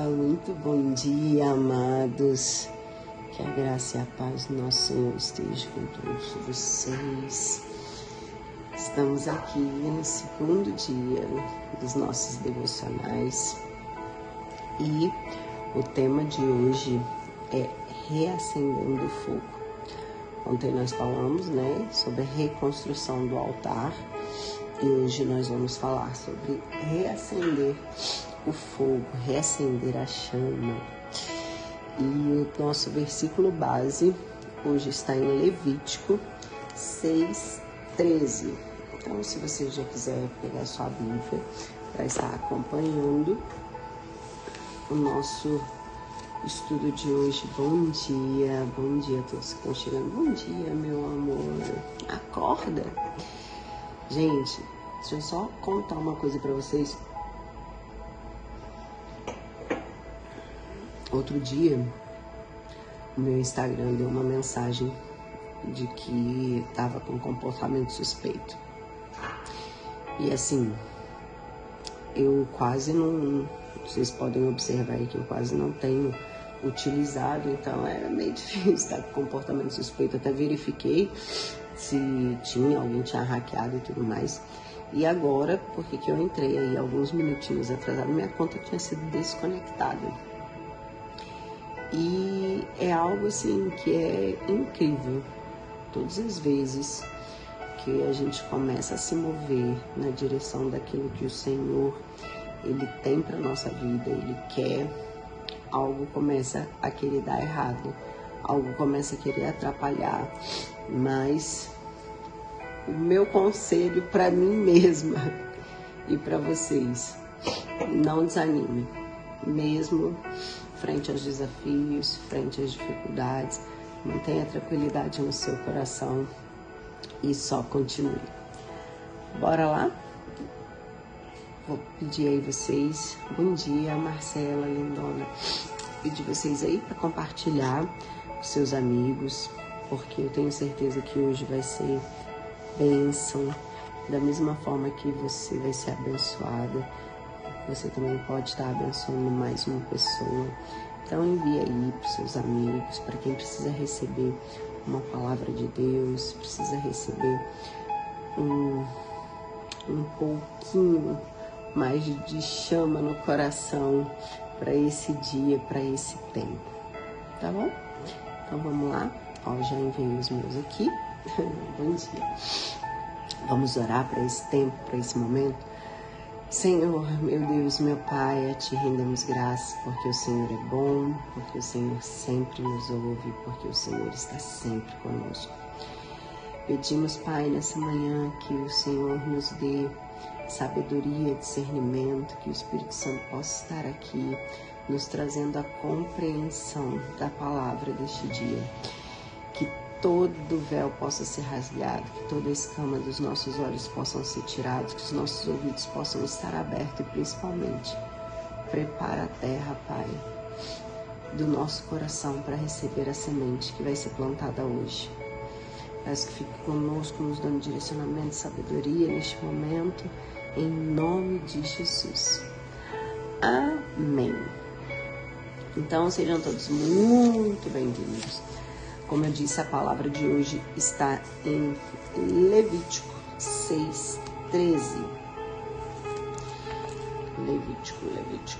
muito bom dia, amados. Que a graça e a paz do nosso Senhor esteja com todos vocês. Estamos aqui no segundo dia dos nossos devocionais e o tema de hoje é Reacendendo o Fogo. Ontem nós falamos, sobre a reconstrução do altar e hoje nós vamos falar sobre reacender o fogo, reacender a chama. E o nosso versículo base hoje está em Levítico 6:13. Então, se você já quiser pegar sua Bíblia para estar acompanhando o nosso estudo de hoje. Bom dia a todos que estão chegando. Bom dia, meu amor. Acorda. Gente, deixa eu só contar uma coisa para vocês. Outro dia, o meu Instagram deu uma mensagem de que estava com comportamento suspeito. E assim, eu quase não... Vocês podem observar aí que eu quase não tenho utilizado, então era meio difícil estar com comportamento suspeito. Até verifiquei se alguém tinha hackeado e tudo mais. E agora, porque que eu entrei aí alguns minutinhos atrasado, minha conta tinha sido desconectada. E é algo assim que é incrível. Todas as vezes que a gente começa a se mover na direção daquilo que o Senhor Ele tem para nossa vida, Ele quer, algo começa a querer dar errado, algo começa a querer atrapalhar. Mas o meu conselho para mim mesma e para vocês, não desanime, mesmo frente aos desafios, frente às dificuldades, mantenha tranquilidade no seu coração e só continue. Bora lá? Vou pedir aí vocês, bom dia, Marcela, lindona, pedir vocês aí para compartilhar com seus amigos, porque eu tenho certeza que hoje vai ser bênção, da mesma forma que você vai ser abençoada, você também pode estar abençoando mais uma pessoa. Então envie aí para os seus amigos, para quem precisa receber uma palavra de Deus, precisa receber um pouquinho mais de chama no coração para esse dia, para esse tempo, tá bom? Então vamos lá, já enviei os meus aqui. Bom dia. Vamos orar para esse tempo, para esse momento. Senhor, meu Deus, meu Pai, a Ti rendemos graças, porque o Senhor é bom, porque o Senhor sempre nos ouve, porque o Senhor está sempre conosco. Pedimos, Pai, nessa manhã que o Senhor nos dê sabedoria, discernimento, que o Espírito Santo possa estar aqui, nos trazendo a compreensão da palavra deste dia. Que todo véu possa ser rasgado, que toda escama dos nossos olhos possam ser tirados, que os nossos ouvidos possam estar abertos e principalmente, prepara a terra, Pai, do nosso coração para receber a semente que vai ser plantada hoje. Peço que fique conosco, nos dando direcionamento e sabedoria neste momento, em nome de Jesus. Amém. Então, sejam todos muito bem-vindos. Como eu disse, a palavra de hoje está em Levítico 6:13. Levítico. Deixa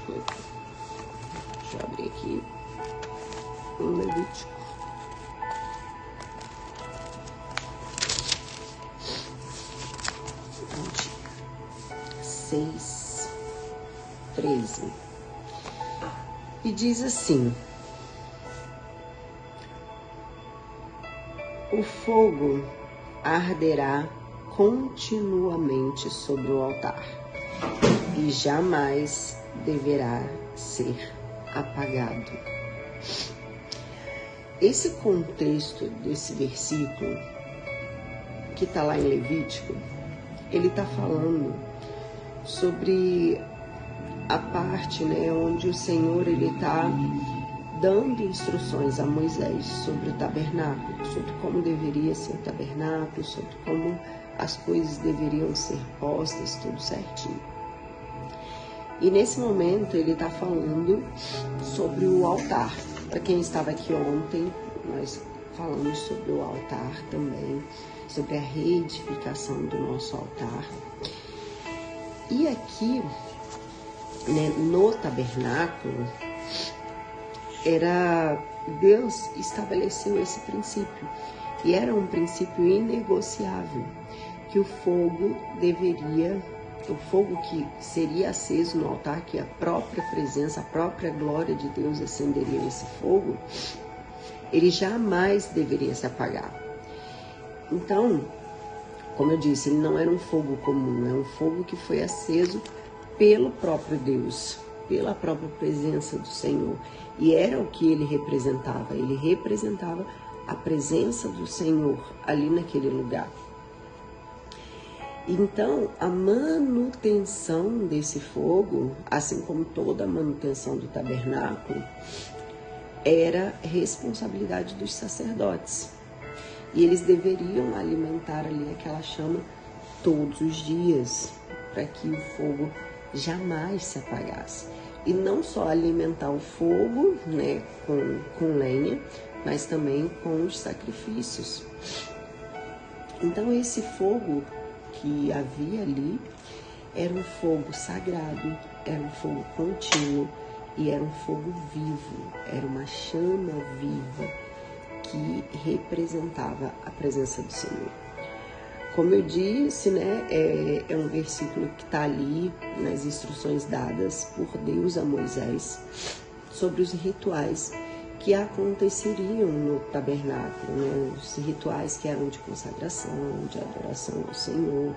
eu abrir aqui. Levítico. Bom dia. 6:13. E diz assim: o fogo arderá continuamente sobre o altar e jamais deverá ser apagado. Esse contexto desse versículo que está lá em Levítico, ele está falando sobre a parte, onde o Senhor ele está dando instruções a Moisés sobre o tabernáculo, sobre como deveria ser o tabernáculo, sobre como as coisas deveriam ser postas, tudo certinho. E nesse momento ele está falando sobre o altar. Para quem estava aqui ontem, nós falamos sobre o altar também, sobre a reedificação do nosso altar. E aqui, né, no tabernáculo, Deus estabeleceu esse princípio. E era um princípio inegociável, que o fogo que seria aceso no altar, que a própria presença, a própria glória de Deus acenderia nesse fogo, ele jamais deveria se apagar. Então, como eu disse, ele não era um fogo comum, é um fogo que foi aceso pelo próprio Deus, pela própria presença do Senhor. E era o que ele representava a presença do Senhor ali naquele lugar. Então, a manutenção desse fogo, assim como toda a manutenção do tabernáculo, era responsabilidade dos sacerdotes. E eles deveriam alimentar ali aquela chama todos os dias, para que o fogo jamais se apagasse. E não só alimentar o fogo, né, com lenha, mas também com os sacrifícios. Então, esse fogo que havia ali era um fogo sagrado, era um fogo contínuo e era um fogo vivo, era uma chama viva que representava a presença do Senhor. Como eu disse, né, é um versículo que está ali nas instruções dadas por Deus a Moisés sobre os rituais que aconteceriam no tabernáculo, né? Os rituais que eram de consagração, de adoração ao Senhor.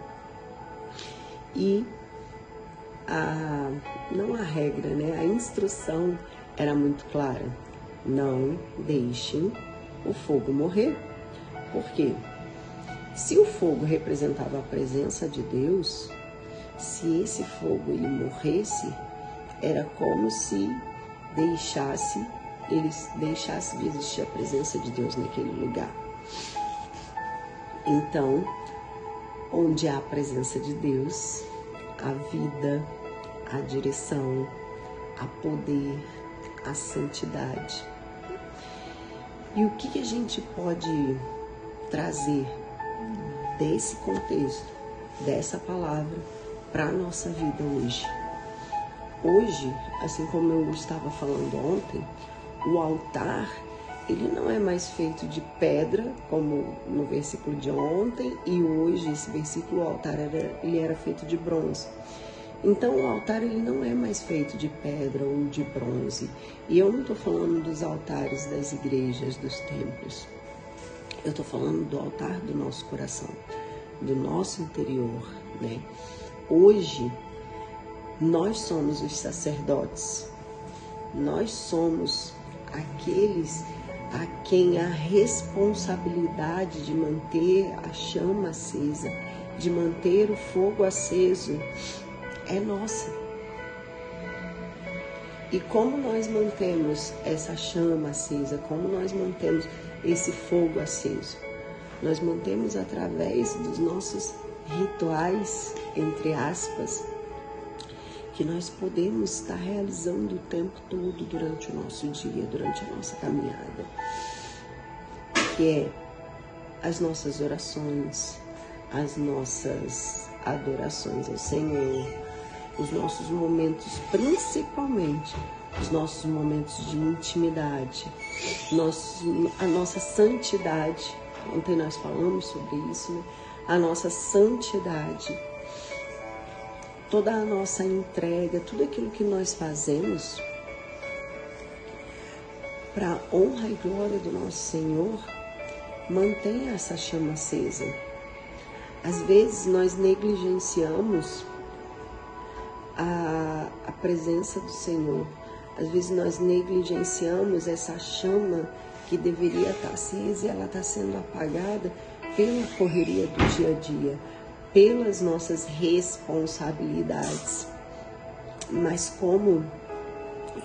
E não a regra, né? A instrução era muito clara. Não deixem o fogo morrer. Por quê? Se o fogo representava a presença de Deus, se esse fogo ele morresse, era como se eles deixassem de existir a presença de Deus naquele lugar. Então, onde há a presença de Deus, a vida, a direção, a poder, a santidade. E o que a gente pode trazer desse contexto, dessa palavra, para a nossa vida hoje? Hoje, assim como eu estava falando ontem, o altar, ele não é mais feito de pedra, como no versículo de ontem, e hoje esse versículo, o altar ele era feito de bronze. Então o altar ele não é mais feito de pedra ou de bronze. E eu não estou falando dos altares das igrejas, dos templos. Eu estou falando do altar do nosso coração, do nosso interior, né? Hoje, nós somos os sacerdotes. Nós somos aqueles a quem a responsabilidade de manter a chama acesa, de manter o fogo aceso, é nossa. E como nós mantemos essa chama acesa, como nós mantemos esse fogo aceso? Nós mantemos através dos nossos rituais, entre aspas, que nós podemos estar realizando o tempo todo durante o nosso dia, durante a nossa caminhada, que é as nossas orações, as nossas adorações ao Senhor, os nossos momentos, principalmente os nossos momentos de intimidade, a nossa santidade. Ontem nós falamos sobre isso, né? A nossa santidade, toda a nossa entrega, tudo aquilo que nós fazemos para a honra e glória do nosso Senhor, mantenha essa chama acesa. Às vezes nós negligenciamos a presença do Senhor. Às vezes nós negligenciamos essa chama que deveria estar acesa e ela está sendo apagada pela correria do dia a dia, pelas nossas responsabilidades. Mas como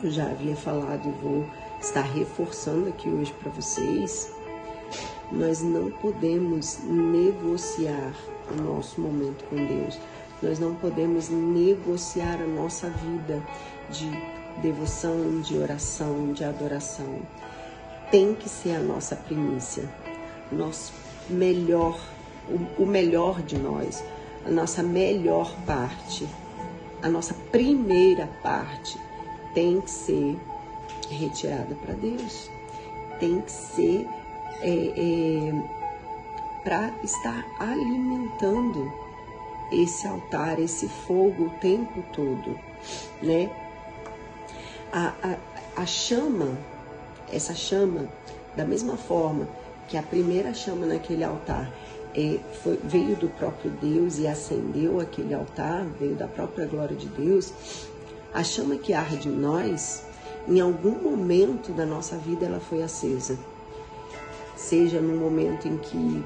eu já havia falado e vou estar reforçando aqui hoje para vocês, nós não podemos negociar o nosso momento com Deus. Nós não podemos negociar a nossa vida de devoção, de oração, de adoração. Tem que ser a nossa primícia, nosso melhor, o melhor de nós, a nossa melhor parte, a nossa primeira parte tem que ser retirada para Deus, tem que ser para estar alimentando esse altar, esse fogo o tempo todo, né? A chama, essa chama, da mesma forma que a primeira chama naquele altar veio do próprio Deus e acendeu aquele altar, veio da própria glória de Deus, a chama que arde em nós, em algum momento da nossa vida ela foi acesa. Seja no momento em que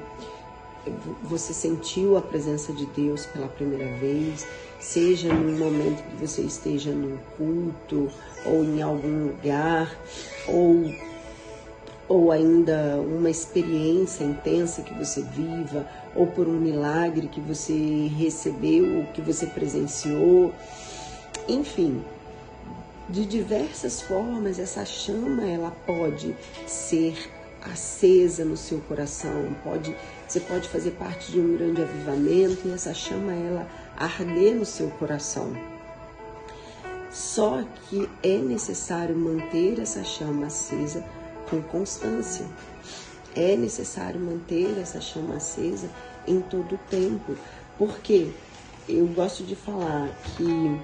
você sentiu a presença de Deus pela primeira vez, seja no momento que você esteja num culto ou em algum lugar, ou ainda uma experiência intensa que você viva, ou por um milagre que você recebeu, que você presenciou, enfim, de diversas formas essa chama ela pode ser acesa no seu coração, você pode fazer parte de um grande avivamento e essa chama ela arder no seu coração. Só que é necessário manter essa chama acesa com constância. É necessário manter essa chama acesa em todo o tempo, porque eu gosto de falar que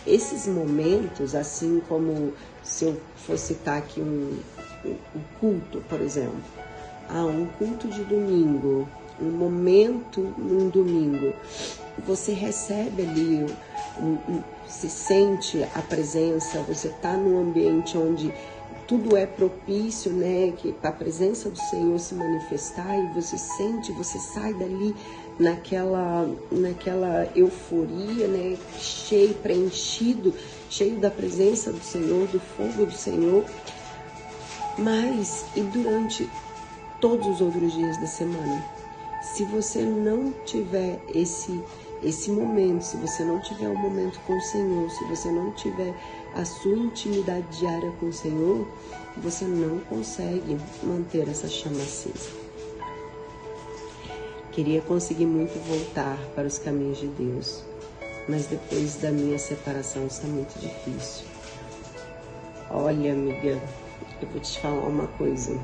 esses momentos, assim como se eu for citar aqui um culto, por exemplo, um culto de domingo, um momento num domingo, você recebe ali, se sente a presença, você está num ambiente onde tudo é propício, né, para a presença do Senhor se manifestar e você sente, você sai dali naquela euforia, né, cheio, preenchido, cheio da presença do Senhor, do fogo do Senhor. Mas, e durante todos os outros dias da semana, se você não tiver esse momento, se você não tiver um momento com o Senhor, se você não tiver a sua intimidade diária com o Senhor, você não consegue manter essa chama acesa. Queria conseguir muito voltar para os caminhos de Deus, mas depois da minha separação está muito difícil. Olha, amiga, eu vou te falar uma coisa.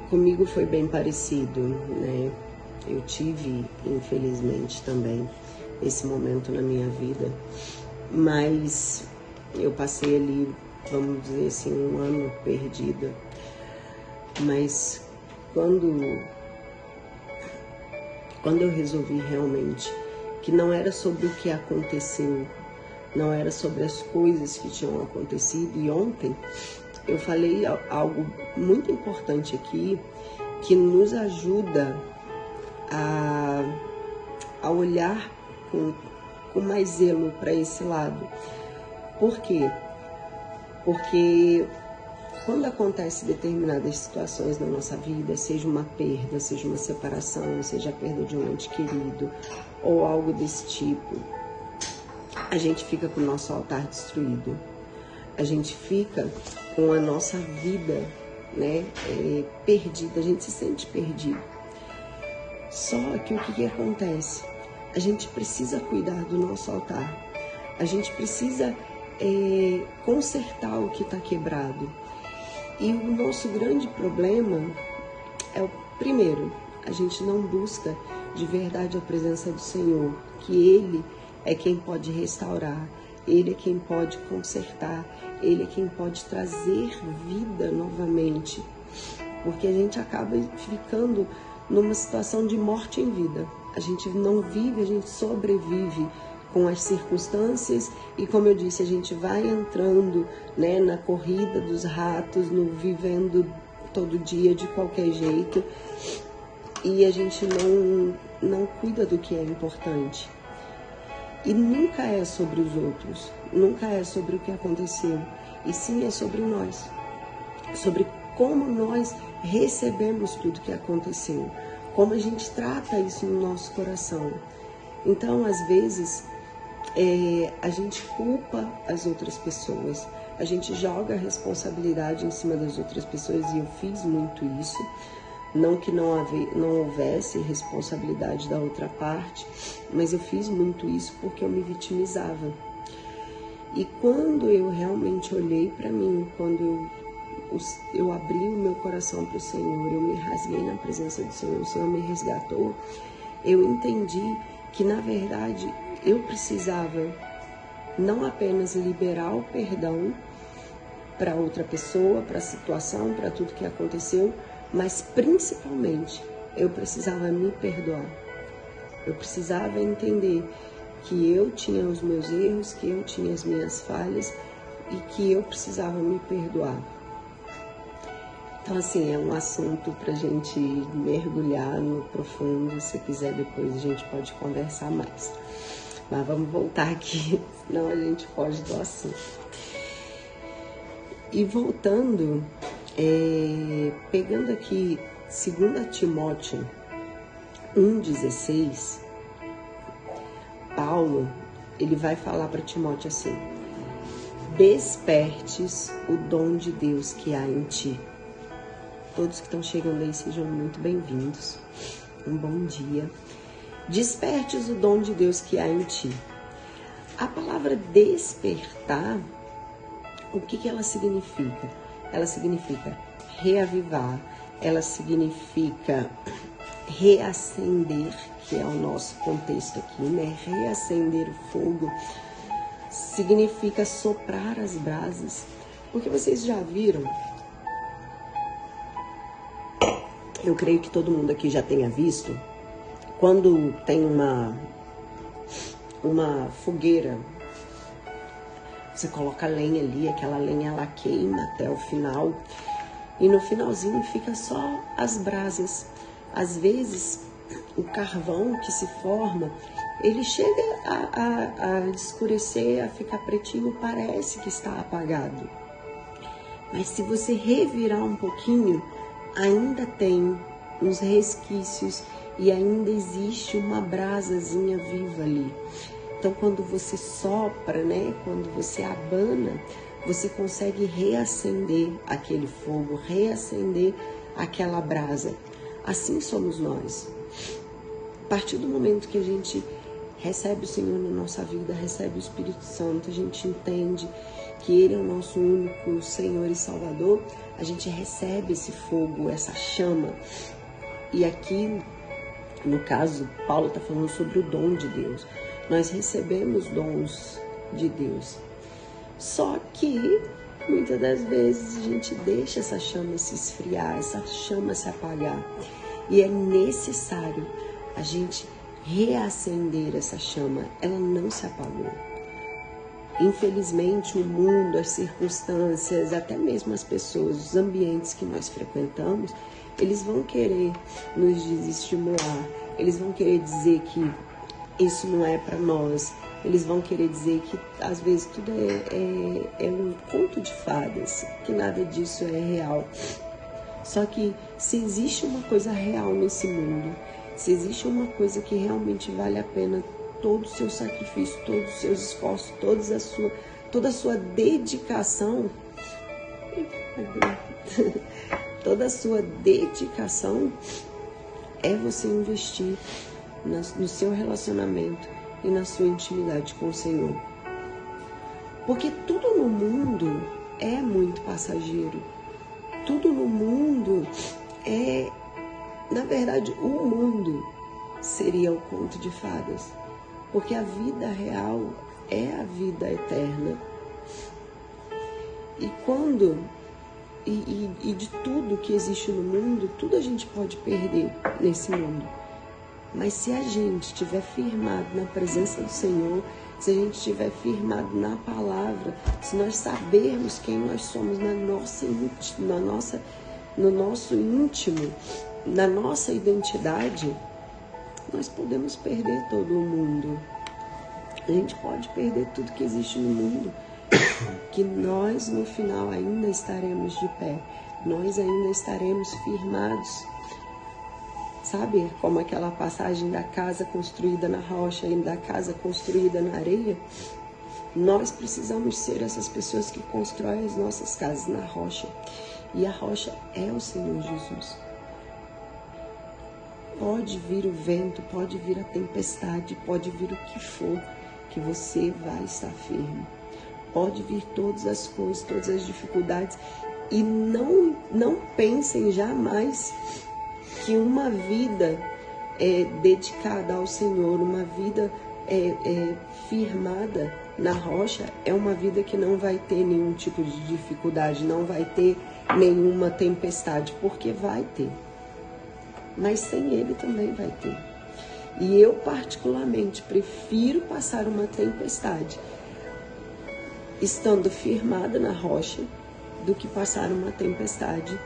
Comigo foi bem parecido, né? Eu tive, infelizmente, também esse momento na minha vida, mas eu passei ali, vamos dizer assim, um ano perdida. Mas quando eu resolvi realmente que não era sobre o que aconteceu, não era sobre as coisas que tinham acontecido, e ontem eu falei algo muito importante aqui, que nos ajuda a olhar com mais zelo para esse lado. Por quê? Porque quando acontecem determinadas situações na nossa vida, seja uma perda, seja uma separação, seja a perda de um ente querido ou algo desse tipo, a gente fica com o nosso altar destruído. A gente fica com a nossa vida, né, perdida, a gente se sente perdido. Só que o que acontece? A gente precisa cuidar do nosso altar, a gente precisa consertar o que está quebrado. E o nosso grande problema é o primeiro, a gente não busca de verdade a presença do Senhor, que Ele é quem pode restaurar, Ele é quem pode consertar, Ele é quem pode trazer vida novamente, porque a gente acaba ficando numa situação de morte em vida. A gente não vive, a gente sobrevive com as circunstâncias e, como eu disse, a gente vai entrando, né, na corrida dos ratos, no vivendo todo dia de qualquer jeito, e a gente não cuida do que é importante. E nunca é sobre os outros, nunca é sobre o que aconteceu, e sim é sobre nós, sobre como nós recebemos tudo que aconteceu, como a gente trata isso no nosso coração. Então, às vezes, a gente culpa as outras pessoas, a gente joga a responsabilidade em cima das outras pessoas, e eu fiz muito isso. Não que não houvesse responsabilidade da outra parte, mas eu fiz muito isso porque eu me vitimizava. E quando eu realmente olhei para mim, quando eu abri o meu coração para o Senhor, eu me rasguei na presença do Senhor, o Senhor me resgatou, eu entendi que, na verdade, eu precisava não apenas liberar o perdão para outra pessoa, para a situação, para tudo que aconteceu, mas principalmente eu precisava me perdoar. Eu precisava entender que eu tinha os meus erros, que eu tinha as minhas falhas e que eu precisava me perdoar. Então, assim, é um assunto para a gente mergulhar no profundo. Se quiser, depois a gente pode conversar mais. Mas vamos voltar aqui, senão a gente foge do assunto. E voltando, pegando aqui 2 Timóteo 1,16, Paulo, ele vai falar para Timóteo assim: despertes o dom de Deus que há em ti. Todos que estão chegando aí, sejam muito bem-vindos. Um bom dia. Despertes o dom de Deus que há em ti. A palavra despertar, o que ela significa? Ela significa reavivar, ela significa reacender, que é o nosso contexto aqui, né? Reacender o fogo, significa soprar as brasas. Porque vocês já viram, eu creio que todo mundo aqui já tenha visto, quando tem uma fogueira, você coloca a lenha ali, aquela lenha ela queima até o final, e no finalzinho fica só as brasas. Às vezes, o carvão que se forma, ele chega a escurecer, a ficar pretinho, parece que está apagado. Mas se você revirar um pouquinho, ainda tem uns resquícios e ainda existe uma brasazinha viva ali. Então, quando você sopra, né, quando você abana, você consegue reacender aquele fogo, reacender aquela brasa. Assim somos nós. A partir do momento que a gente recebe o Senhor na nossa vida, recebe o Espírito Santo, a gente entende que Ele é o nosso único Senhor e Salvador, a gente recebe esse fogo, essa chama. E aqui, no caso, Paulo está falando sobre o dom de Deus. Nós recebemos dons de Deus. Só que, muitas das vezes, a gente deixa essa chama se esfriar, essa chama se apagar. E é necessário a gente reacender essa chama. Ela não se apagou. Infelizmente, o mundo, as circunstâncias, até mesmo as pessoas, os ambientes que nós frequentamos, eles vão querer nos desestimular, eles vão querer dizer que isso não é para nós, eles vão querer dizer que às vezes tudo é um conto de fadas, que nada disso é real. Só que se existe uma coisa real nesse mundo, se existe uma coisa que realmente vale a pena todo o seu sacrifício, todos os seus esforços, toda a sua dedicação, toda a sua dedicação é você investir no seu relacionamento e na sua intimidade com o Senhor. Porque tudo no mundo é muito passageiro. Tudo no mundo na verdade, o mundo seria o conto de fadas. Porque a vida real é a vida eterna. E de tudo que existe no mundo, tudo a gente pode perder nesse mundo. Mas se a gente estiver firmado na presença do Senhor, se a gente estiver firmado na palavra, se nós sabermos quem nós somos no nosso íntimo, na nossa identidade, nós podemos perder todo o mundo. A gente pode perder tudo que existe no mundo, que nós no final ainda estaremos de pé, nós ainda estaremos firmados. Sabe como aquela passagem da casa construída na rocha e da casa construída na areia? Nós precisamos ser essas pessoas que constroem as nossas casas na rocha. E a rocha é o Senhor Jesus. Pode vir o vento, pode vir a tempestade, pode vir o que for, que você vai estar firme. Pode vir todas as coisas, todas as dificuldades. E não pensem jamais que uma vida dedicada ao Senhor, uma vida firmada na rocha, é uma vida que não vai ter nenhum tipo de dificuldade, não vai ter nenhuma tempestade, porque vai ter. Mas sem Ele também vai ter. E eu particularmente prefiro passar uma tempestade estando firmada na rocha do que passar uma tempestade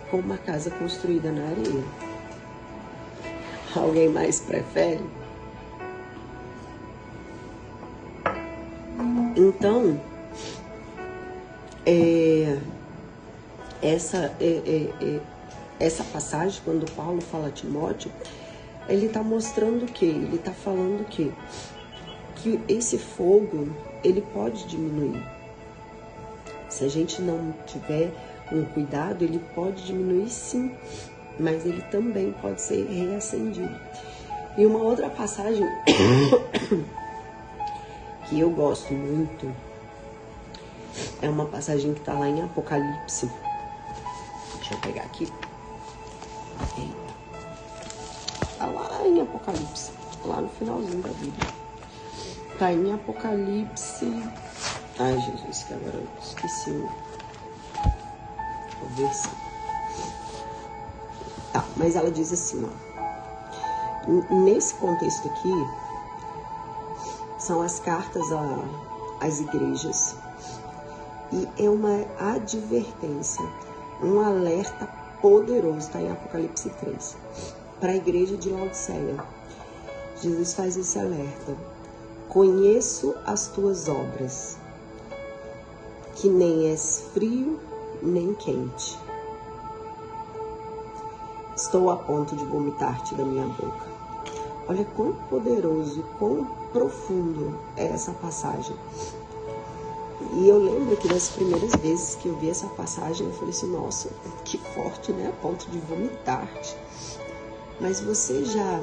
com uma casa construída na areia. Alguém mais prefere? Então, essa passagem, quando Paulo fala a Timóteo, ele está mostrando o quê? Ele está falando o quê? Que esse fogo, ele pode diminuir. Se a gente não tiver um cuidado, ele pode diminuir sim, mas ele também pode ser reacendido. E uma outra passagem que eu gosto muito é uma passagem que está lá em Apocalipse. Deixa eu pegar aqui. Está lá em Apocalipse, lá no finalzinho da Bíblia. Está em Apocalipse. Ai, Jesus, que agora eu esqueci o versículo. Tá, mas ela diz assim, ó. Nesse contexto aqui, são as cartas às igrejas. E é uma advertência, um alerta poderoso, está em Apocalipse 3, para a igreja de Laodiceia. Jesus faz esse alerta. Conheço as tuas obras, que nem és frio nem quente. Estou a ponto de vomitar-te da minha boca. Olha quão poderoso, quão profundo é essa passagem. E eu lembro que das primeiras vezes que eu vi essa passagem, eu falei assim, nossa, que forte, né? A ponto de vomitar-te. Mas você já...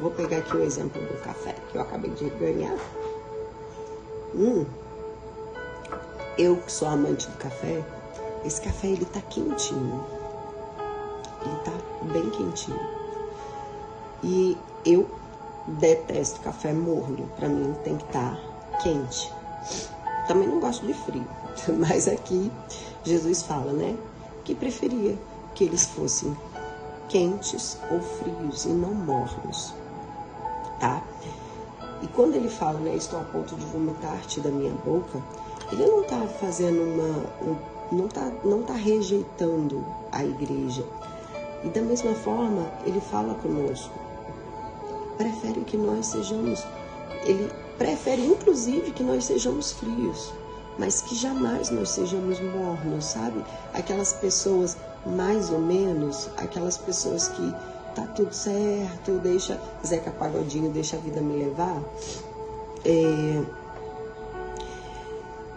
Vou pegar aqui o exemplo do café que eu acabei de ganhar. Eu que sou amante do café, esse café ele tá quentinho. Ele tá bem quentinho. E eu detesto café morno. Pra mim tem que estar quente. Também não gosto de frio. Mas aqui Jesus fala, né? Que preferia que eles fossem quentes ou frios e não mornos. Tá? E quando ele fala, né? Estou a ponto de vomitar-te da minha boca. Ele não tá fazendo não tá rejeitando a igreja. E da mesma forma, ele fala conosco. Prefere que nós sejamos... Ele prefere, inclusive, que nós sejamos frios. Mas que jamais nós sejamos mornos, sabe? Aquelas pessoas mais ou menos, aquelas pessoas que tá tudo certo, deixa Zeca Pagodinho, deixa a vida me levar.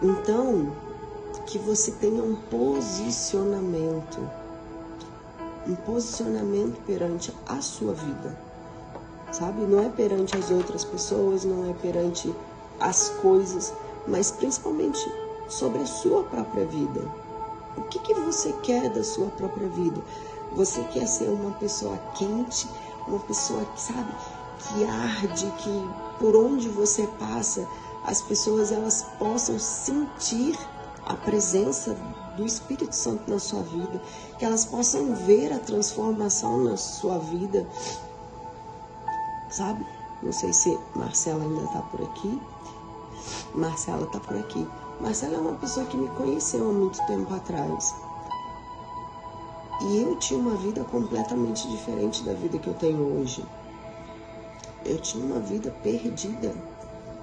Então, que você tenha um posicionamento perante a sua vida, sabe? Não é perante as outras pessoas, não é perante as coisas, mas principalmente sobre a sua própria vida. O que você quer da sua própria vida? Você quer ser uma pessoa quente, uma pessoa que, sabe, que arde, que por onde você passa, as pessoas elas possam sentir a presença do Espírito Santo na sua vida, que elas possam ver a transformação na sua vida, sabe? Não sei se Marcela ainda está por aqui. Marcela está por aqui. Marcela é uma pessoa que me conheceu há muito tempo atrás. E eu tinha uma vida completamente diferente da vida que eu tenho hoje. Eu tinha uma vida perdida.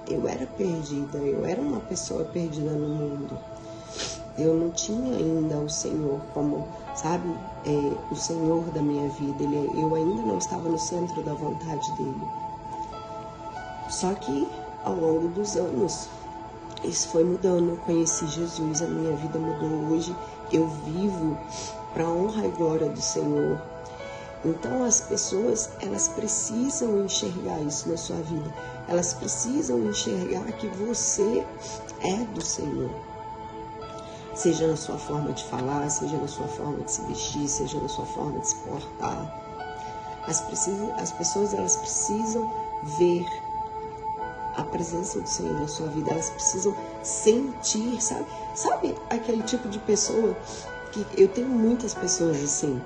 Eu era perdida. Eu era uma pessoa perdida no mundo. Eu não tinha ainda o Senhor como sabe? O Senhor da minha vida. Eu ainda não estava no centro da vontade dele. Só que ao longo dos anos isso foi mudando. Eu conheci Jesus, a minha vida mudou. Hoje eu vivo para a honra e glória do Senhor. Então as pessoas, elas precisam enxergar isso na sua vida. Elas precisam enxergar que você é do Senhor. Seja na sua forma de falar, seja na sua forma de se vestir, seja na sua forma de se portar. As pessoas, elas precisam ver a presença do Senhor na sua vida. Elas precisam sentir, sabe? Sabe aquele tipo de pessoa que eu tenho muitas pessoas assim,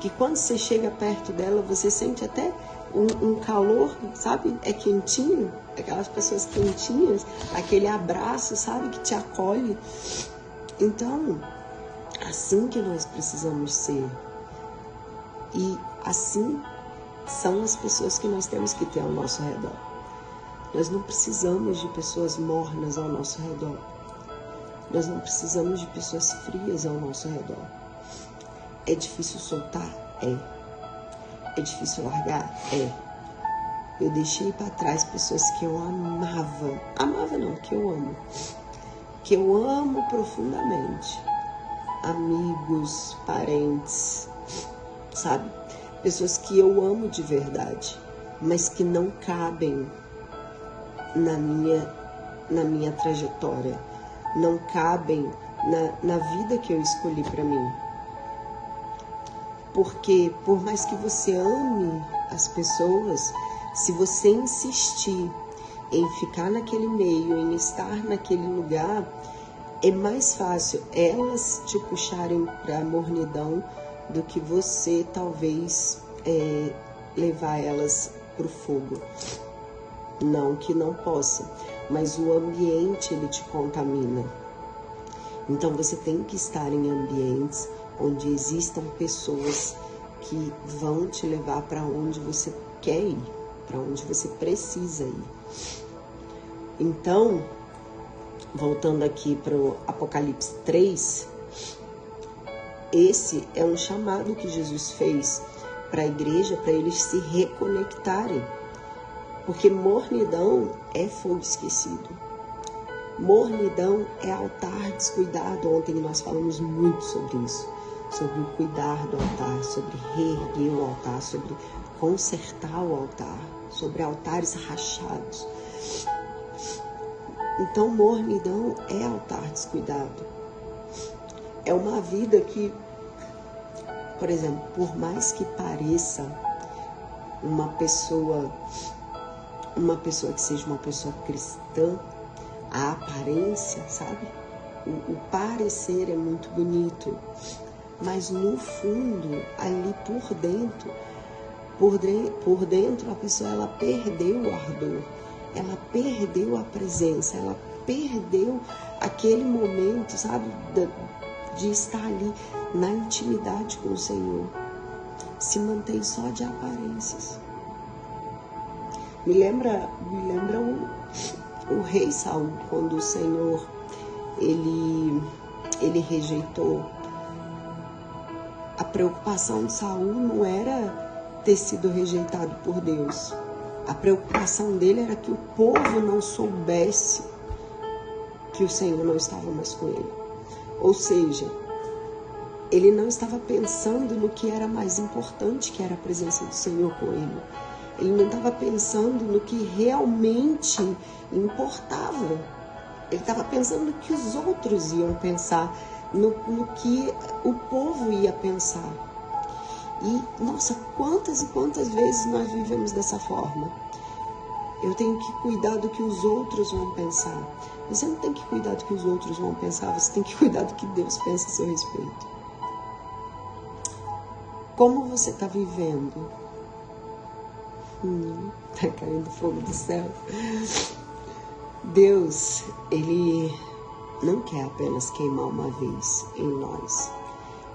que quando você chega perto dela, você sente até um calor, sabe? É quentinho, aquelas pessoas quentinhas, aquele abraço, sabe? Que te acolhe. Então, assim que nós precisamos ser. E assim são as pessoas que nós temos que ter ao nosso redor. Nós não precisamos de pessoas mornas ao nosso redor. Nós não precisamos de pessoas frias ao nosso redor. É difícil soltar? É. É difícil largar? É. Eu deixei para trás pessoas que eu amava. Amava não, que eu amo. Que eu amo profundamente. Amigos, parentes, sabe? Pessoas que eu amo de verdade, mas que não cabem na minha trajetória. Não cabem na vida que eu escolhi para mim. Porque por mais que você ame as pessoas, se você insistir em ficar naquele meio, em estar naquele lugar, é mais fácil elas te puxarem para a mornidão do que você talvez levar elas para o fogo. Não que não possa, mas o ambiente ele te contamina. Então você tem que estar em ambientes onde existam pessoas que vão te levar para onde você quer ir, para onde você precisa ir. Então, voltando aqui para o Apocalipse 3, esse é um chamado que Jesus fez para a igreja, para eles se reconectarem. Porque mornidão é fogo esquecido. Mornidão é altar descuidado. Ontem nós falamos muito sobre isso. Sobre o cuidar do altar, sobre reerguer o altar, sobre consertar o altar, sobre altares rachados. Então, mornidão é altar descuidado. É uma vida que, por exemplo, por mais que pareça uma pessoa que seja uma pessoa cristã, a aparência, sabe? O parecer é muito bonito, mas no fundo, ali por dentro a pessoa ela perdeu o ardor, ela perdeu a presença, ela perdeu aquele momento, sabe? De estar ali na intimidade com o Senhor. Se mantém só de aparências. Me lembra o rei Saul, quando o Senhor ele rejeitou. A preocupação de Saul não era ter sido rejeitado por Deus. A preocupação dele era que o povo não soubesse que o Senhor não estava mais com ele. Ou seja, ele não estava pensando no que era mais importante, que era a presença do Senhor com ele. Ele não estava pensando no que realmente importava. Ele estava pensando no que os outros iam pensar, no que o povo ia pensar. E, nossa, quantas e quantas vezes nós vivemos dessa forma? Eu tenho que cuidar do que os outros vão pensar. Você não tem que cuidar do que os outros vão pensar, você tem que cuidar do que Deus pensa a seu respeito. Como você está vivendo? Tá caindo fogo do céu. Deus, Ele não quer apenas queimar uma vez em nós.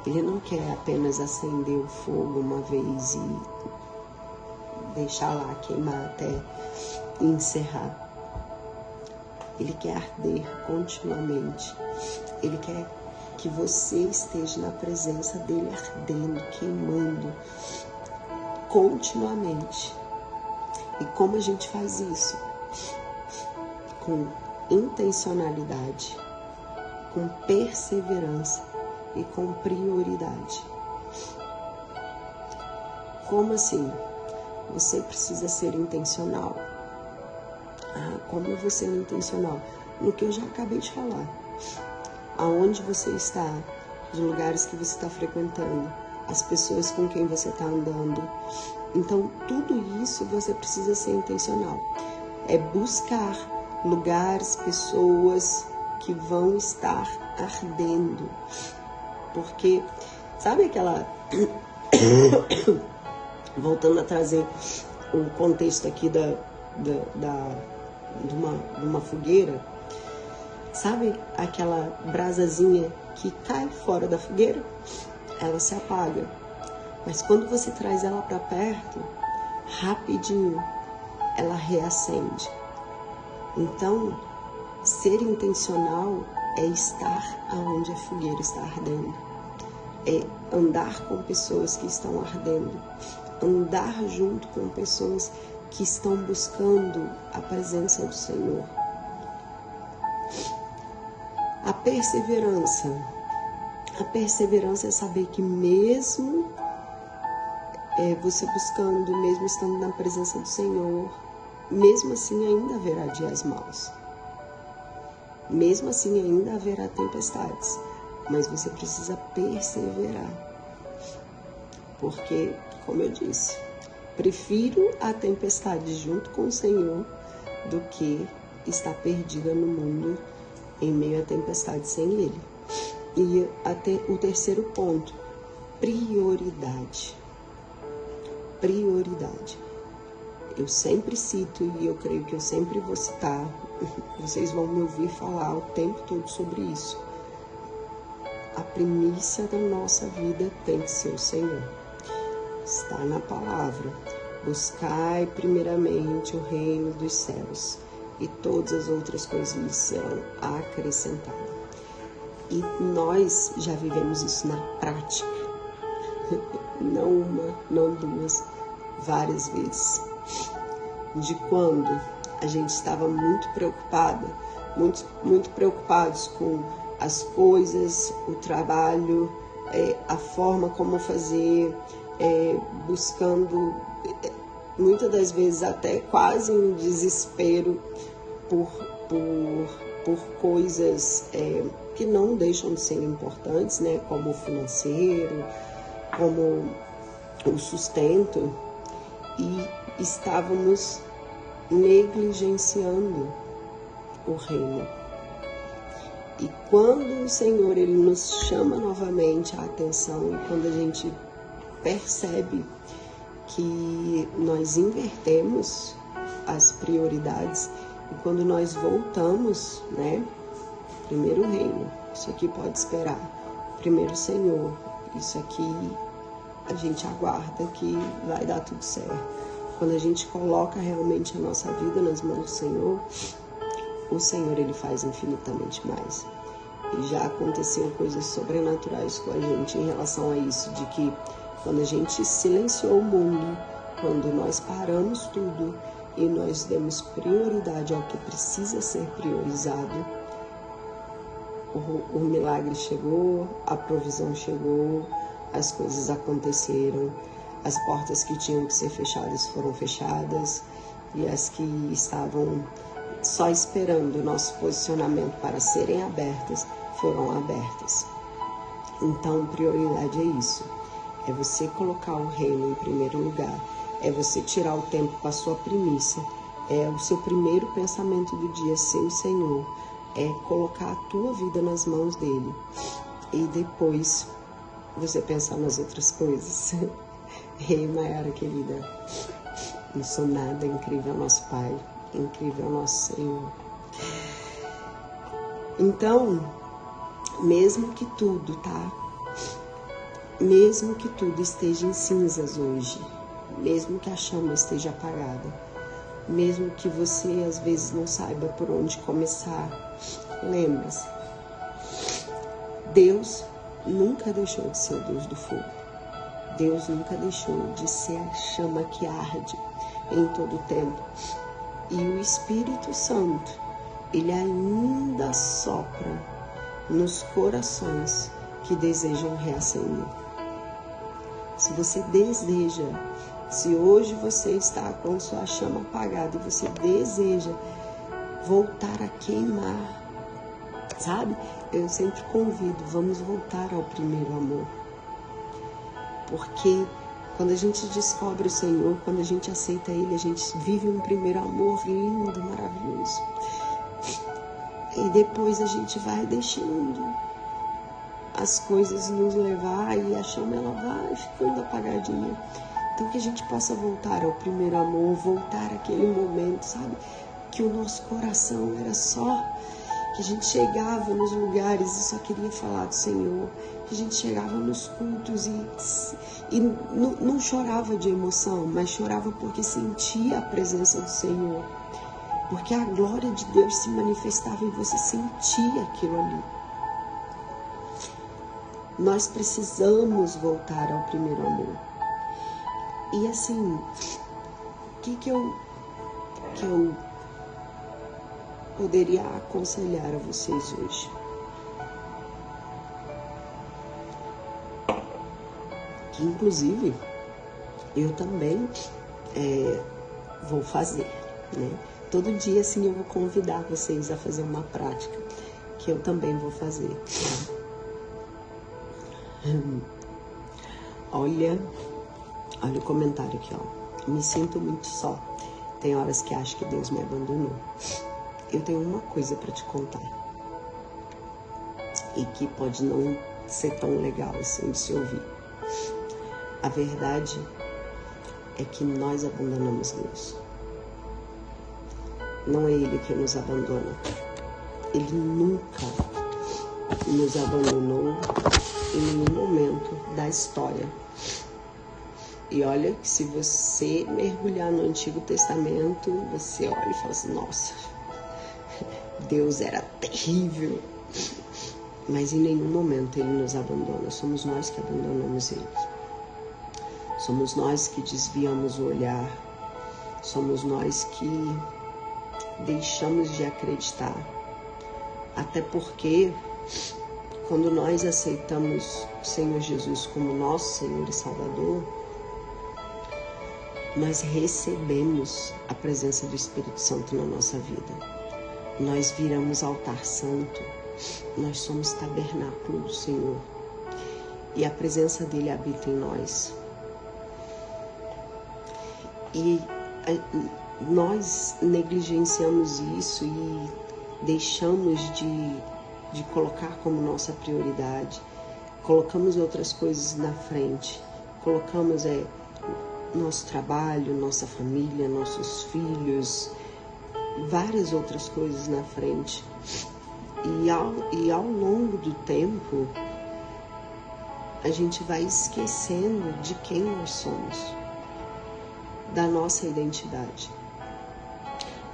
Ele não quer apenas acender o fogo uma vez e deixar lá queimar até encerrar. Ele quer arder continuamente. Ele quer que você esteja na presença dele ardendo, queimando continuamente. E como a gente faz isso? Com intencionalidade, com perseverança e com prioridade. Como assim? Você precisa ser intencional. Como eu vou ser intencional? No que eu já acabei de falar. Aonde você está, os lugares que você está frequentando, as pessoas com quem você está andando. Então, tudo isso você precisa ser intencional. É buscar lugares, pessoas que vão estar ardendo. Porque, sabe aquela... Voltando a trazer o contexto aqui de uma fogueira, sabe aquela brasazinha que cai fora da fogueira? Ela se apaga, mas quando você traz ela para perto, rapidinho ela reacende. Então, ser intencional é estar aonde a fogueira está ardendo, é andar com pessoas que estão ardendo, andar junto com pessoas que estão buscando a presença do Senhor. A perseverança é saber que mesmo você buscando, mesmo estando na presença do Senhor, mesmo assim ainda haverá dias maus. Mesmo assim ainda haverá tempestades, mas você precisa perseverar. Porque, como eu disse, prefiro a tempestade junto com o Senhor do que estar perdida no mundo em meio à tempestade sem Ele. E até o terceiro ponto, prioridade. Prioridade. Eu sempre cito e eu creio que eu sempre vou citar, vocês vão me ouvir falar o tempo todo sobre isso. A primícia da nossa vida tem que ser o Senhor. Está na palavra. Buscai primeiramente o reino dos céus e todas as outras coisas lhe serão acrescentadas. E nós já vivemos isso na prática. Não uma, não duas, várias vezes. De quando a gente estava muito preocupada, muito preocupados com as coisas, o trabalho, a forma como fazer, buscando, muitas das vezes até quase em desespero por coisas que não deixam de ser importantes, né? Como o financeiro, como o sustento, e estávamos negligenciando o reino. E quando o Senhor ele nos chama novamente a atenção, e quando a gente percebe que nós invertemos as prioridades, e quando nós voltamos, né? Primeiro o reino, isso aqui pode esperar. Primeiro o Senhor, isso aqui a gente aguarda que vai dar tudo certo. Quando a gente coloca realmente a nossa vida nas mãos do Senhor, o Senhor ele faz infinitamente mais. E já aconteceu coisas sobrenaturais com a gente em relação a isso, de que quando a gente silenciou o mundo, quando nós paramos tudo e nós demos prioridade ao que precisa ser priorizado, o milagre chegou, a provisão chegou, as coisas aconteceram, as portas que tinham que ser fechadas foram fechadas e as que estavam só esperando o nosso posicionamento para serem abertas, foram abertas. Então, prioridade é isso. É você colocar o reino em primeiro lugar. É você tirar o tempo para a sua primícia. É o seu primeiro pensamento do dia ser o Senhor. É colocar a tua vida nas mãos dele. E depois você pensar nas outras coisas. Ei, Maiara querida, não sou nada, incrível nosso Pai, incrível nosso Senhor. Então, mesmo que tudo, tá? Mesmo que tudo esteja em cinzas hoje, mesmo que a chama esteja apagada, mesmo que você às vezes não saiba por onde começar, lembre-se, Deus nunca deixou de ser o Deus do fogo. Deus nunca deixou de ser a chama que arde em todo o tempo. E o Espírito Santo, ele ainda sopra nos corações que desejam reacender. Se você deseja, se hoje você está com sua chama apagada e você deseja voltar a queimar, sabe? Eu sempre convido, vamos voltar ao primeiro amor. Porque quando a gente descobre o Senhor, quando a gente aceita Ele, a gente vive um primeiro amor lindo, maravilhoso. E depois a gente vai deixando as coisas nos levar e a chama ela vai ficando apagadinha. Então que a gente possa voltar ao primeiro amor, voltar àquele momento, sabe? Que o nosso coração era só, que a gente chegava nos lugares e só queria falar do Senhor, que a gente chegava nos cultos e não chorava de emoção, mas chorava porque sentia a presença do Senhor, porque a glória de Deus se manifestava e você sentia aquilo ali. Nós precisamos voltar ao primeiro amor. E assim, o que eu poderia aconselhar a vocês hoje? Que inclusive eu também vou fazer, né? Todo dia assim eu vou convidar vocês a fazer uma prática que eu também vou fazer. Olha o comentário aqui, ó. Me sinto muito só. Tem horas que acho que Deus me abandonou. Eu tenho uma coisa para te contar. E que pode não ser tão legal assim de se ouvir. A verdade é que nós abandonamos Deus. Não é Ele que nos abandona. Ele nunca nos abandonou em nenhum momento da história. E olha que se você mergulhar no Antigo Testamento, você olha e fala assim, nossa, Deus era terrível. Mas em nenhum momento Ele nos abandona. Somos nós que abandonamos Ele. Somos nós que desviamos o olhar. Somos nós que deixamos de acreditar. Até porque quando nós aceitamos o Senhor Jesus como nosso Senhor e Salvador, nós recebemos a presença do Espírito Santo na nossa vida. Nós viramos altar santo. Nós somos tabernáculo do Senhor. E a presença dele habita em nós. E nós negligenciamos isso e deixamos de colocar como nossa prioridade. Colocamos outras coisas na frente. Colocamos nosso trabalho, nossa família, nossos filhos, várias outras coisas na frente. E ao longo do tempo, a gente vai esquecendo de quem nós somos, da nossa identidade.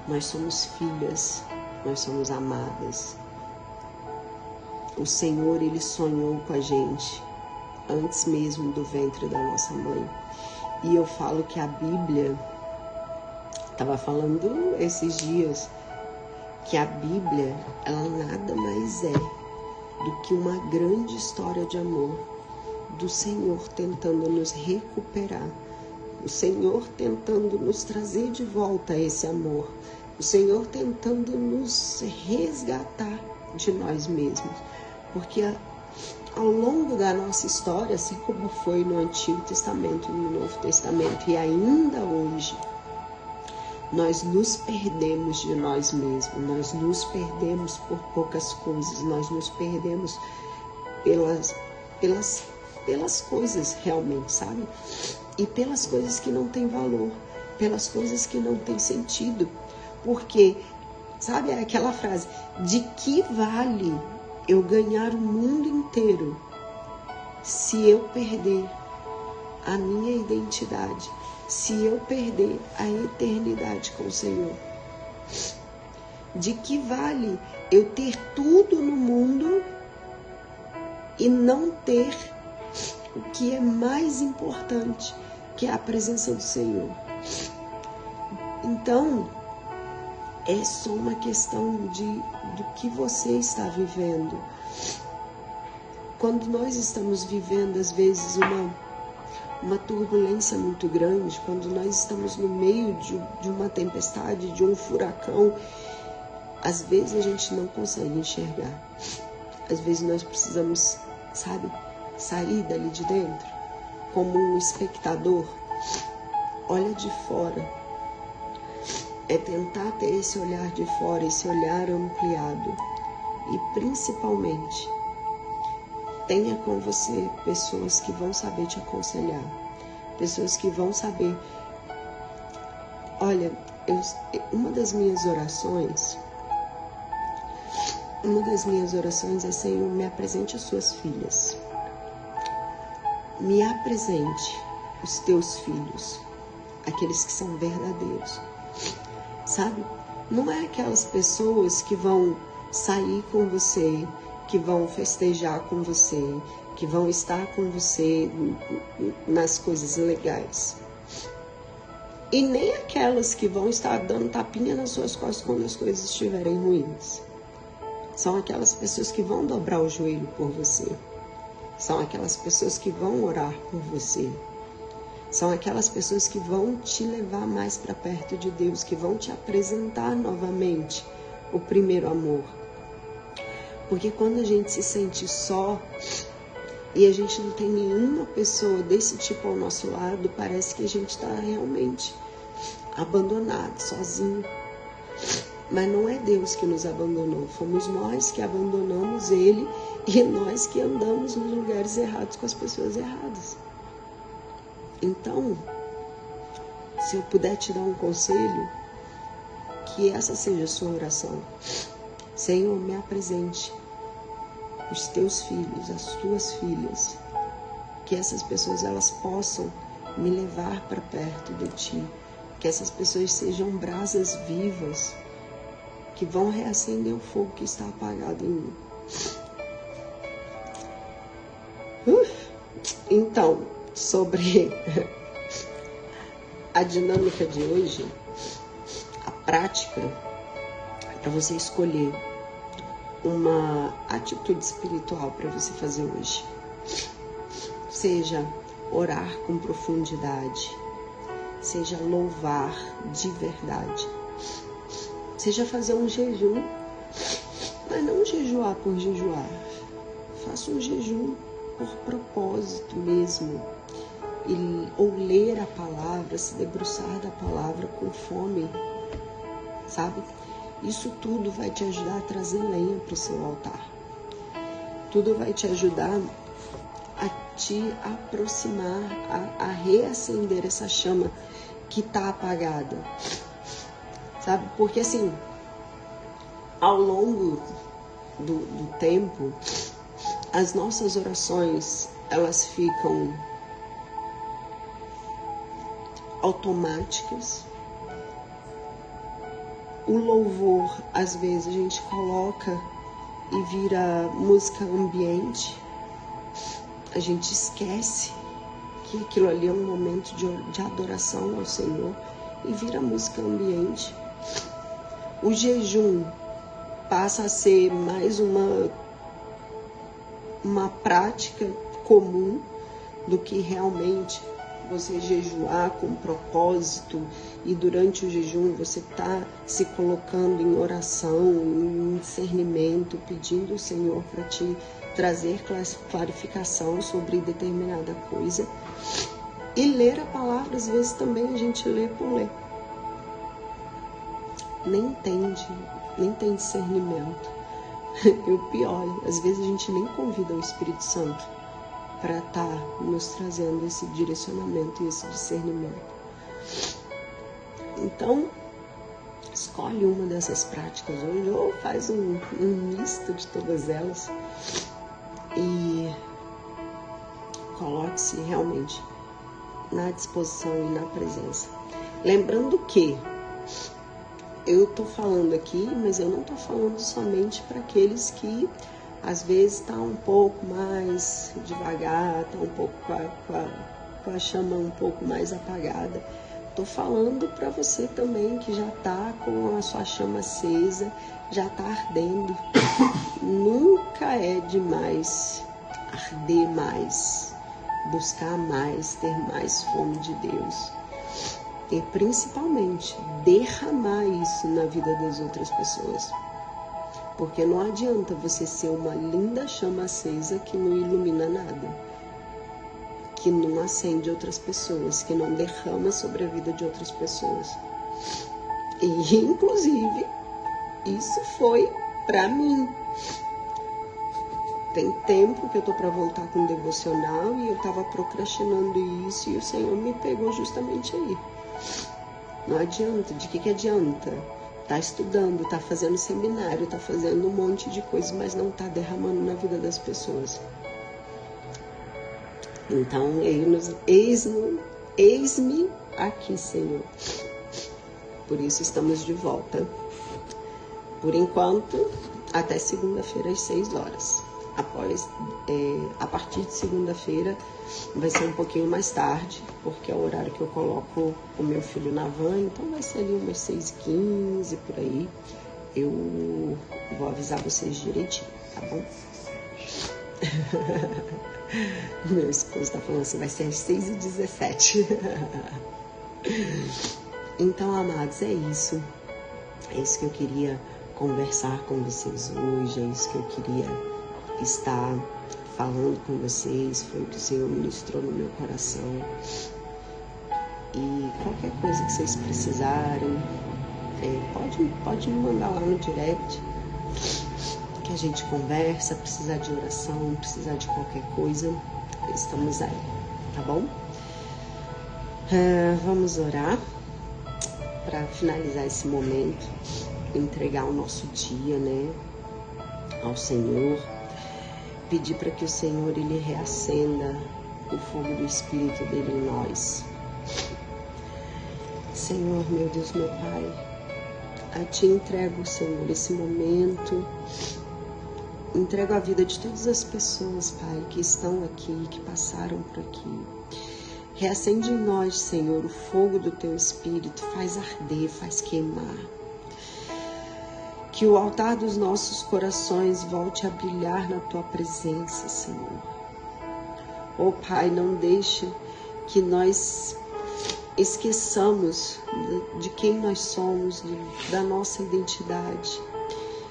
Nós somos filhas, nós somos amadas. O Senhor, Ele sonhou com a gente antes mesmo do ventre da nossa mãe. E eu falo que a Bíblia, estava falando esses dias, que a Bíblia, ela nada mais é do que uma grande história de amor do Senhor tentando nos recuperar, o Senhor tentando nos trazer de volta esse amor, o Senhor tentando nos resgatar de nós mesmos, porque ao longo da nossa história, assim como foi no Antigo Testamento, no Novo Testamento e ainda hoje, nós nos perdemos de nós mesmos, nós nos perdemos por poucas coisas, nós nos perdemos pelas coisas realmente, sabe? E pelas coisas que não têm valor, pelas coisas que não têm sentido. Porque, sabe aquela frase, de que vale eu ganhar o mundo inteiro se eu perder a minha identidade, se eu perder a eternidade com o Senhor? De que vale eu ter tudo no mundo e não ter o que é mais importante, que é a presença do Senhor. Então, é só uma questão do que você está vivendo. Quando nós estamos vivendo, às vezes, uma turbulência muito grande, quando nós estamos no meio de uma tempestade, de um furacão, às vezes a gente não consegue enxergar. Às vezes nós precisamos, sair dali de dentro, como um espectador, olha de fora. É tentar ter esse olhar de fora, esse olhar ampliado. E principalmente, tenha com você pessoas que vão saber te aconselhar. Pessoas que vão saber. Olha, uma das minhas orações é: Senhor, me apresente as suas filhas. Me apresente os teus filhos, aqueles que são verdadeiros. Sabe? Não é aquelas pessoas que vão sair com você, que vão festejar com você, que vão estar com você nas coisas legais. E nem aquelas que vão estar dando tapinha nas suas costas quando as coisas estiverem ruins. São aquelas pessoas que vão dobrar o joelho por você. São aquelas pessoas que vão orar por você. São aquelas pessoas que vão te levar mais para perto de Deus, que vão te apresentar novamente o primeiro amor. Porque quando a gente se sente só e a gente não tem nenhuma pessoa desse tipo ao nosso lado, parece que a gente está realmente abandonado, sozinho. Mas não é Deus que nos abandonou, fomos nós que abandonamos Ele e nós que andamos nos lugares errados com as pessoas erradas. Então, se eu puder te dar um conselho, que essa seja a sua oração. Senhor, me apresente os teus filhos, as tuas filhas, que essas pessoas elas possam me levar para perto de ti, que essas pessoas sejam brasas vivas, que vão reacender o fogo que está apagado em mim. Então, sobre a dinâmica de hoje, a prática é para você escolher uma atitude espiritual para você fazer hoje. Seja orar com profundidade, seja louvar de verdade, seja fazer um jejum, mas não jejuar por jejuar. Faça um jejum por propósito mesmo, ou ler a palavra, se debruçar da palavra com fome, sabe? Isso tudo vai te ajudar a trazer lenha para o seu altar. Tudo vai te ajudar a te aproximar, a reacender essa chama que está apagada, sabe? Porque assim, ao longo do tempo, as nossas orações, elas ficam automáticas. O louvor, às vezes, a gente coloca e vira música ambiente. A gente esquece que aquilo ali é um momento de adoração ao Senhor e vira música ambiente. O jejum passa a ser mais uma prática comum do que realmente você jejuar com propósito e durante o jejum você está se colocando em oração, em discernimento, pedindo ao Senhor para te trazer clarificação sobre determinada coisa. E ler a palavra, às vezes também a gente lê por ler. Nem tem discernimento. E o pior, às vezes a gente nem convida o Espírito Santo para estar nos trazendo esse direcionamento e esse discernimento. Então, escolhe uma dessas práticas hoje, ou faz um misto de todas elas e coloque-se realmente na disposição e na presença. Lembrando que eu estou falando aqui, mas eu não estou falando somente para aqueles que às vezes está um pouco mais devagar, está um pouco com a chama um pouco mais apagada. Estou falando para você também que já está com a sua chama acesa, já está ardendo. Nunca é demais arder mais, buscar mais, ter mais fome de Deus. E principalmente derramar isso na vida das outras pessoas. Porque não adianta você ser uma linda chama acesa que não ilumina nada, que não acende outras pessoas, que não derrama sobre a vida de outras pessoas. E inclusive isso foi para mim. Tem tempo que eu tô para voltar com o devocional e eu tava procrastinando isso e o Senhor me pegou justamente aí. Não adianta, de que adianta? Tá estudando, tá fazendo seminário, tá fazendo um monte de coisas, mas não tá derramando na vida das pessoas. Então, eis-me aqui, Senhor. Por isso estamos de volta. Por enquanto, até segunda-feira às 6 horas. A partir de segunda-feira vai ser um pouquinho mais tarde, porque é o horário que eu coloco o meu filho na van, então vai ser ali umas 6h15 por aí. Eu vou avisar vocês direitinho, tá bom? Meu esposo tá falando assim, vai ser às 6h17. Então, amados, é isso. É isso que eu queria conversar com vocês hoje, é isso que eu queria estar falando com vocês, foi o que o Senhor ministrou no meu coração. E qualquer coisa que vocês precisarem, pode me mandar lá no direct, que a gente conversa, precisar de oração, precisar de qualquer coisa, estamos aí, tá bom? Vamos orar para finalizar esse momento, entregar o nosso dia, né, ao Senhor. Pedir para que o Senhor, Ele reacenda o fogo do Espírito dele em nós. Senhor, meu Deus, meu Pai, a Ti entrego, Senhor, esse momento. Entrego a vida de todas as pessoas, Pai, que estão aqui, que passaram por aqui. Reacende em nós, Senhor, o fogo do Teu Espírito. Faz arder, faz queimar. Que o altar dos nossos corações volte a brilhar na Tua presença, Senhor. Oh, Pai, não deixe que nós esqueçamos de quem nós somos, da nossa identidade.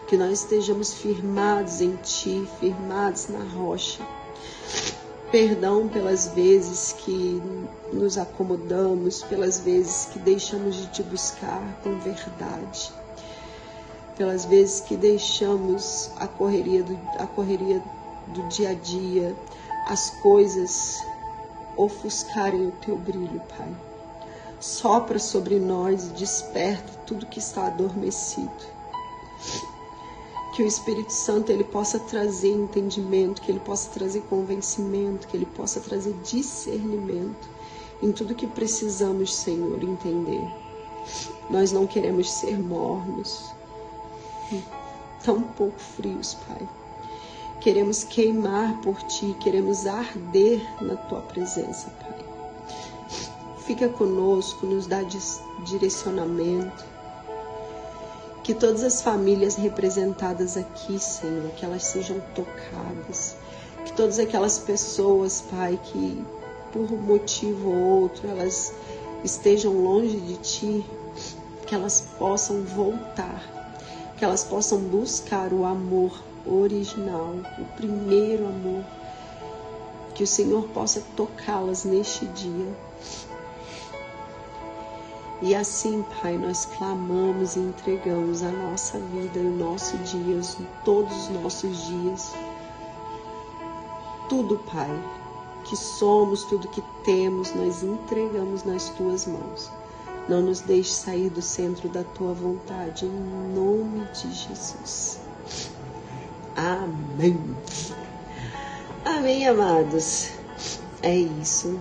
Que nós estejamos firmados em Ti, firmados na rocha. Perdão pelas vezes que nos acomodamos, pelas vezes que deixamos de Te buscar com verdade. Pelas vezes que deixamos a correria do dia a dia, as coisas ofuscarem o Teu brilho, Pai. Sopra sobre nós e desperta tudo que está adormecido. Que o Espírito Santo ele possa trazer entendimento, que ele possa trazer convencimento, que ele possa trazer discernimento em tudo que precisamos, Senhor, entender. Nós não queremos ser mornos, tão pouco frios, Pai. Queremos queimar por Ti, queremos arder na Tua presença, Pai. Fica conosco, nos dá direcionamento. Que todas as famílias representadas aqui, Senhor, que elas sejam tocadas. Que todas aquelas pessoas, Pai, que por um motivo ou outro elas estejam longe de Ti, que elas possam voltar. Que elas possam buscar o amor original, o primeiro amor. Que o Senhor possa tocá-las neste dia. E assim, Pai, nós clamamos e entregamos a nossa vida e o nosso dia, todos os nossos dias. Tudo, Pai, que somos, tudo que temos, nós entregamos nas Tuas mãos. Não nos deixe sair do centro da Tua vontade, em nome de Jesus. Amém. Amém, amados. É isso.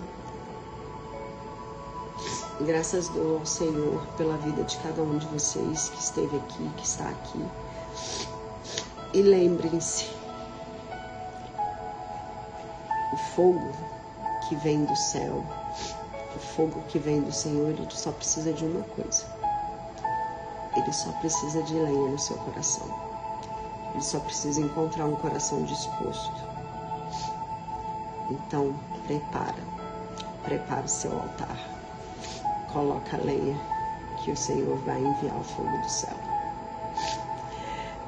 Graças dou ao Senhor pela vida de cada um de vocês que esteve aqui, que está aqui. E lembrem-se, o fogo que vem do céu, o fogo que vem do Senhor, ele só precisa de uma coisa. Ele só precisa de lenha no seu coração. Ele só precisa encontrar um coração disposto. Então, prepara o seu altar. Coloca a lenha, que o Senhor vai enviar o fogo do céu.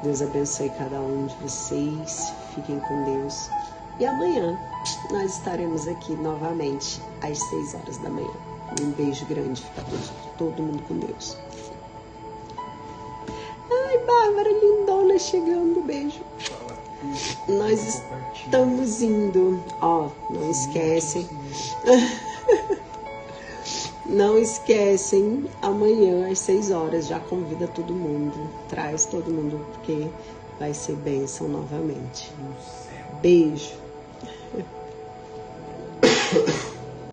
Deus abençoe cada um de vocês. Fiquem com Deus. E amanhã nós estaremos aqui novamente às 6 horas da manhã. Um beijo grande. Fica todo mundo com Deus. Ai, Bárbara lindona chegando. Beijo. Nós estamos indo. Ó, não esquecem. Não esquecem, amanhã às 6 horas, já convida todo mundo, traz todo mundo, porque vai ser bênção novamente. Beijo.